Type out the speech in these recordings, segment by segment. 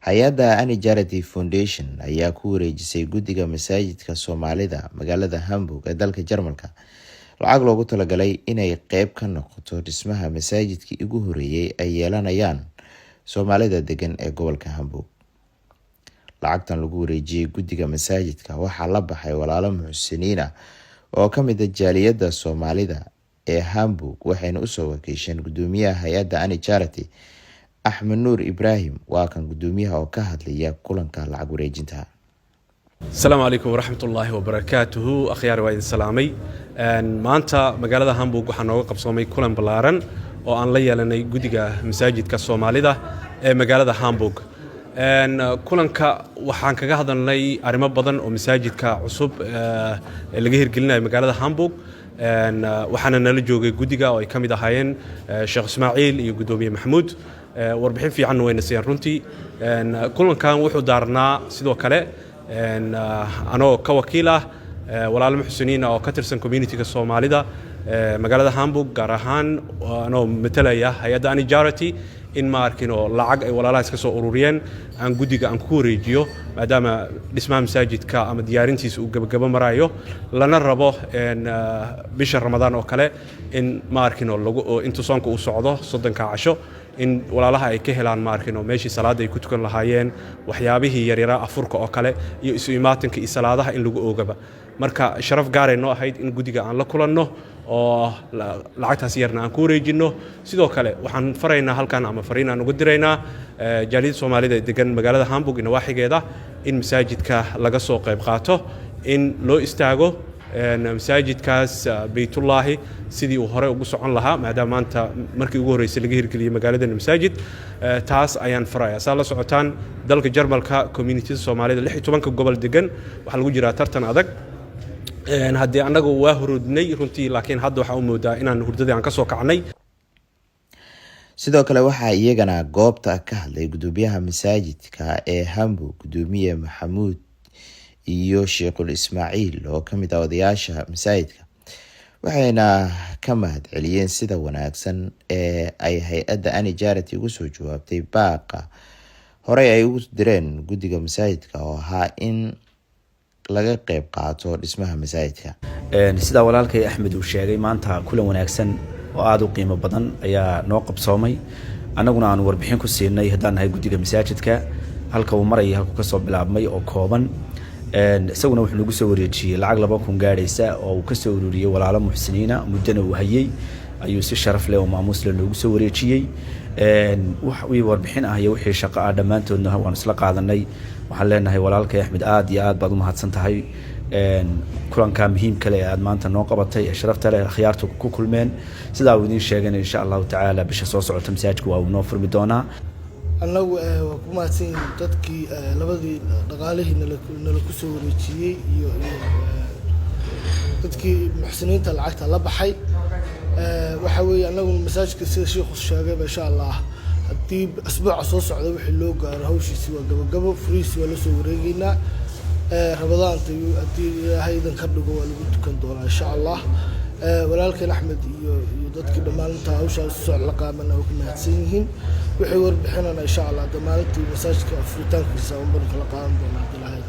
hay-adda Ani Charity Foundation ayaa ku wareejisay guddiga masaajidka Soomaalida magaalada Hamburg ee dalka Jarmalka lacag loogu talagalay inay qayb ka noqoto dhismaha masaajidkii ugu horeeyay ay yeelanayaan Soomaalida degan ee gobolka Hamburg. Lacagtan lagu wareejiyay guddiga masaajidka waxaa la baxay walaalo muxsiniin ah oo ka mid ah jaaliyadda Soomaalida ee Hamburg, waxayna u soo wakiisheen gudoomiyaha hay-adda Ani Charity Axmed Nuur Ibrahim. waa kan gudoomiyaha oo ka hadlaya kulanka lacag wareejinta. السلام عليكم ورحمة الله وبركاته. أخيار وايد سلامي. maanta magaalada Hamburg waxaan nooga qabsoomay kulan ballaaran oo aan la yeelanay guddiga masaajidka Soomaalida ee magaalada Hamburg. kulanka waxaan kaga hadalnay arrimo badan oo masaajidka cusub laga hirgelinayo magaalada Hamburg. waxaana nala joogay guddiga oo ay ka mid ahaayeen Sheekh Ismaaciil iyo gudoomiye Maxamuud. warbixin fiican wayna siiyeen runtii. kulankan wuxuu daarnaa sidoo kale anoo ka wakiil ah walaalo muxsiniin oo ka tirsan community-ga Soomaalida magaalada Hamburg, gaar ahaan anoo matalaya hay-adda Ani Charity in ma arkin oo lacag ay walaalahaas ka soo ururiyeen aan guddiga aan ku wareejiyo maadaama dhismaha masaajidka ama diyaarintiisa uu gabagabo marayo lana rabo bisha Ramadaan oo kale in ma arkin oo inta soonka uu socdo 30 casho in walaalaha ay ka helaan ma arkin oo meeshii salaada ay ku tukan lahaayeen waxyaabihii yaryara afurka oo kale iyo isu imaatinka iyo salaadaha in lagu oogaba. marka sharaf gaar ah noo ahayd in guddiga aan la kulanno oo lacagtaas yarna aan ku wareejino. sidoo kale waxaan faraynaa halkan ama fariinaan ugu diraynaa jaaliyadda Soomaalida ee degan magaalada Hamburg iyo waaxigeeda in masaajidka laga soo qayb qaato, in loo istaago masaajidkaas Baytullaahi sidii uu hore ugu socon lahaa maadaama maanta markii ugu horeysay laga hirgeliyay magaalada masaajid. taas ayaan farayaa. saa la socotaan dalka Jarmalka community-da Soomaalida 16 gobol degan waxa lagu jiraa tartan adag. haddii annagu waa hurudnay runtii, laakiin hadda waxaa u moodaa inaan hurdadii aan ka soo kacnay. sidoo kale waxaa iyagana goobta ka hadlay gudoomiyaha masaajidka ee Hamburg, gudoomiye Maxamuud iyo Sheekh Ismaaciil oo ka mid ah odayaasha masaajidka. waxayna ka mahadceliyeen sida wanaagsan ee ay hay-adda Ani Charity ugu soo jawaabtay baaqa horey ay ugu direen guddiga masaajidka oo ahaa in laga qayb qaato dhismaha masaajidka. sida walaalkay Axmed uu sheegay, maanta kulan wanaagsan oo aad u qiimo badan ayaa noo qabsoomay. annaguna aan warbixin ku siinay haddaan nahay guddiga masaajidka halka uu maray halku ka soo bilaabmay oo kooban. isaguna wuxuu nagu soo wareejiyay lacag 2,000 gaadhaysa oo uu ka soo ururiyay walaalo muxsiniina muddana uu hayay ayuu si sharaf leh oo maamuus leh nagu soo wareejiyay. wax uu warbixin ah iyo wixii shaqo ah dhammaantoodna waan isla qaadanay. waxaan leenahay walaalkay Axmed aad iyo aad baad u mahadsan tahay. kulanka muhiimka leh aad maanta noo qabatay ee sharafta leh khiyaartu ku kulmeen sidaa uu idin sheegay insha Allah tacaala bisha soo socota masaajidku waa uu noo furmi doonaa. annagu waa ku mahadsan dadkii labadii dhaqaalihii nala ku soo wareejiyay iyo dadkii muxsiniinta lacagta la baxay. waxa weeye annagu masaajidka sida sheekhu sheegay insha Allah haddii asbuuca soo socda wixii loo gaaro hawshiisi waa gabagabo, furiisi waa la soo wareegaynaa. Ramadaanta haddii Ilaahay idan ka dhigo waa lagu tukan doonaa insha Allah. walaalkeen Axmed iyo dadkii dhammaanta hawshaas soo la qaamana oo ku mahadsan yihiin. wixii warbixinana insha Allah dhammaantii masaajidka furitaankiisa oo marka la qaadan doonaa Ilaahay.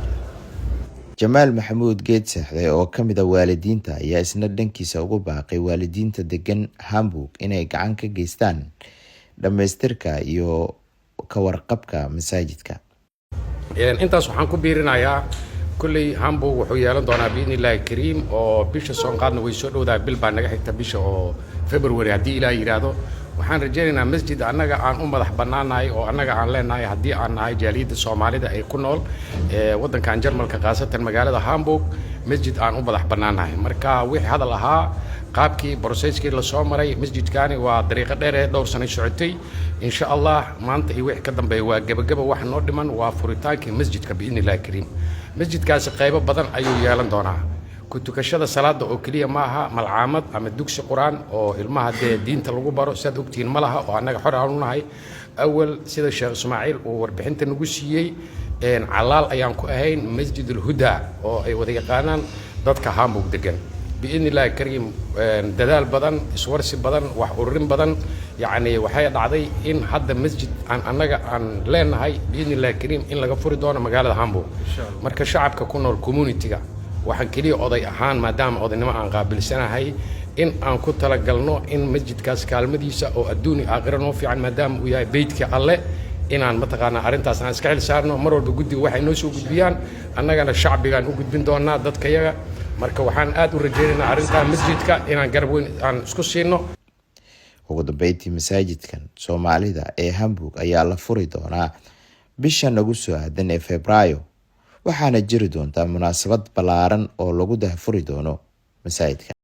Jamaal Maxamuud Geed Saxday oo ka mid ah waalidiinta ayaa isna dhankiisa ugu baaqay waalidiinta degan Hamburg inay gacan ka geystaan dhamaystirka iyo ka warqabka masaajidka. intaas waxaan ku biirinayaa kulli Hamburg wuxuu yeelan doonaa biidnillaahi kariim oo bisha soonqaadna way soo dhowdaa. bil baa naga xigta bisha oo February haddii Ilaahay yiraahdo. waxaan rajaynaynaa masjid annaga aan u madax bannaanahay oo annaga aan leenahay haddii aan nahay jaaliyadda Soomaalida ay ku nool waddankan Jarmalka qaasatan magaalada Hamburg, masjid aan u madax bannaanahay. marka wixii hadal ahaa qaabkii processkii la soo maray masjidkaani waa dariiqo dheer ee dhowr sano socotay. insha Allah maanta iyo wixii ka dambeeya waa gabagaba. wax noo dhiman waa furitaankii masjidka biidnillaahi kariim. masjidkaasi qaybo badan ayuu yeelan doonaa. ku tukashada salaada oo kaliya ma aha, malcaamad ama dugsi quraan oo ilmaha diinta lagu baro sad ogtiin ma laha oo annaga xor aan u nahay. awal sida Sheekh Ismaaciil uu warbixinta nagu siiyay calaal ayaan ku ahayn Masjidul Huda oo ay wada yaqaanaan dadka Hamburg degan. باذن الله الكريم دadaal badan iswarsi badan wax ururin badan يعني waxay dhacday in hadda masjid annaga aan leenahay باذن الله الكريم in laga furi doono magaalada Hamburg marka shacabka ku nool community-ga waxaan kaliya oday ahaan maadaama odaynimo aan qaabilsanahay in aan ku talagalno in masjidkaas kaalmadiisa oo adduuni aakhira noo fiican maadaama uu yahay beydka alle inaan mataqaana arintaas aan iska xil saarno mar walba guddiga waxay noo soo gudbiyaan annagana shacbigaan u gudbin doonaa dadka yaga marka waxaan aad u rajaynaynaa arinta masjidka inaan garab weyn aan isku siino. ugu dambeyntii masaajidkan Soomaalida ee Hamburg ayaa la furi doonaa bisha nagu soo aadan ee Febraayo waxaana jiri doontaa munaasabad ballaaran oo lagu daahfuri doono masaajidka.